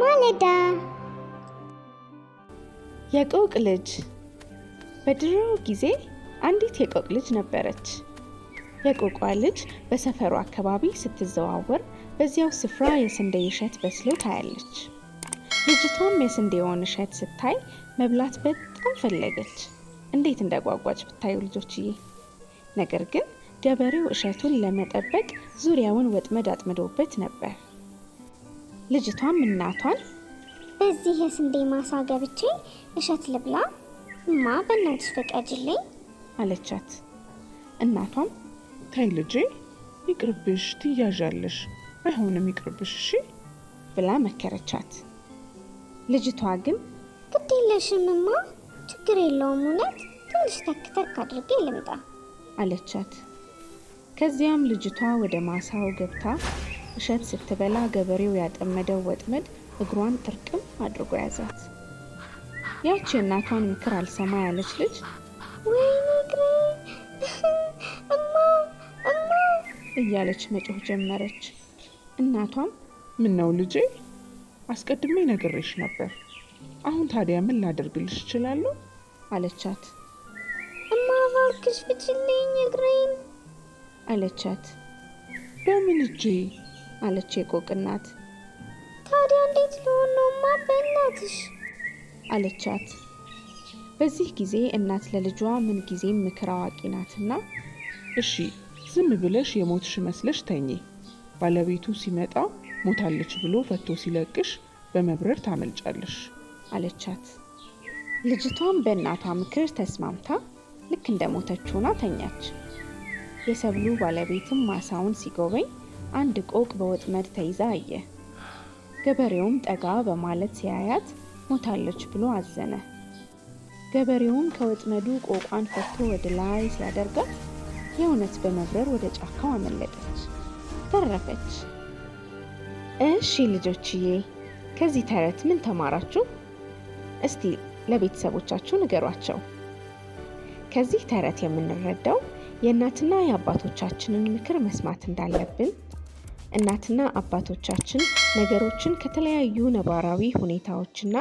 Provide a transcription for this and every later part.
ማለዳ የቆቅ ልጅ። በድሮ ጊዜ አንዲት የቆቅ ልጅ ነበረች። የቆቋ ልጅ በሰፈሩ አካባቢ ስትዘዋወር በዚያው ስፍራ የስንዴ እሸት በስሎ ታያለች። ልጅቷም የስንዴውን እሸት ስታይ መብላት በጣም ፈለገች። እንዴት እንደጓጓች ብታዩ ልጆችዬ! ነገር ግን ገበሬው እሸቱን ለመጠበቅ ዙሪያውን ወጥመድ አጥምዶበት ነበር። ልጅቷም እናቷን በዚህ የስንዴ ማሳ ገብቼ እሸት ልብላ እማ፣ በእናትሽ ፍቀጂልኝ አለቻት። እናቷም ተይ ልጄ ይቅርብሽ፣ ትያዣለሽ፣ አይሆንም ይቅርብሽ እሺ ብላ መከረቻት። ልጅቷ ግን ግድ የለሽም እማ፣ ችግር የለውም፣ እውነት ትንሽ ተክ አድርጌ ልምጣ አለቻት። ከዚያም ልጅቷ ወደ ማሳው ገብታ እሸት ስትበላ ገበሬው ያጠመደው ወጥመድ እግሯን ጥርቅም አድርጎ ያዛት። ያቺ እናቷን ምክር አልሰማ ያለች ልጅ ወይኔ እግሬ እማ እማ እያለች መጮህ ጀመረች። እናቷም ምን ነው ልጄ? አስቀድሜ ነግሬሽ ነበር። አሁን ታዲያ ምን ላደርግልሽ እችላለሁ? አለቻት። እማ እባክሽ ፍችልኝ እግሬን አለቻት። በምን እጄ? አለች የቆቅ እናት። ታዲያ እንዴት ልሆን ነው እማ፣ በእናትሽ አለቻት። በዚህ ጊዜ እናት ለልጇ ምን ጊዜም ምክር አዋቂ ናትና እሺ ዝም ብለሽ የሞትሽ መስለሽ ተኚ፣ ባለቤቱ ሲመጣ ሞታለች ብሎ ፈቶ ሲለቅሽ በመብረር ታመልጫለሽ አለቻት። ልጅቷም በእናቷ ምክር ተስማምታ ልክ እንደ ሞተች ሆና ተኛች። የሰብሉ ባለቤትም ማሳውን ሲጎበኝ አንድ ቆቅ በወጥመድ ተይዛ አየ። ገበሬውም ጠጋ በማለት ሲያያት ሞታለች ብሎ አዘነ። ገበሬውም ከወጥመዱ ቆቋን ፈቶ ወደ ላይ ሲያደርጋት የእውነት በመብረር ወደ ጫካው አመለጠች፣ ተረፈች። እሺ ልጆችዬ፣ ከዚህ ተረት ምን ተማራችሁ? እስቲ ለቤተሰቦቻችሁ ንገሯቸው። ከዚህ ተረት የምንረዳው የእናትና የአባቶቻችንን ምክር መስማት እንዳለብን፣ እናትና አባቶቻችን ነገሮችን ከተለያዩ ነባራዊ ሁኔታዎችና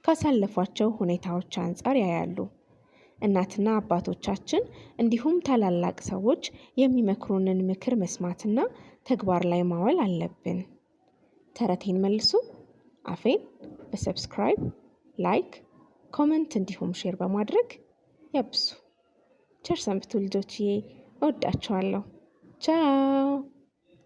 ካሳለፏቸው ሁኔታዎች አንጻር ያያሉ። እናትና አባቶቻችን እንዲሁም ታላላቅ ሰዎች የሚመክሩንን ምክር መስማትና ተግባር ላይ ማዋል አለብን። ተረቴን መልሱ አፌን በሰብስክራይብ፣ ላይክ፣ ኮመንት እንዲሁም ሼር በማድረግ ያብሱ። ቸር ሰንብቱ ልጆችዬ፣ እወዳችኋለሁ። ቻው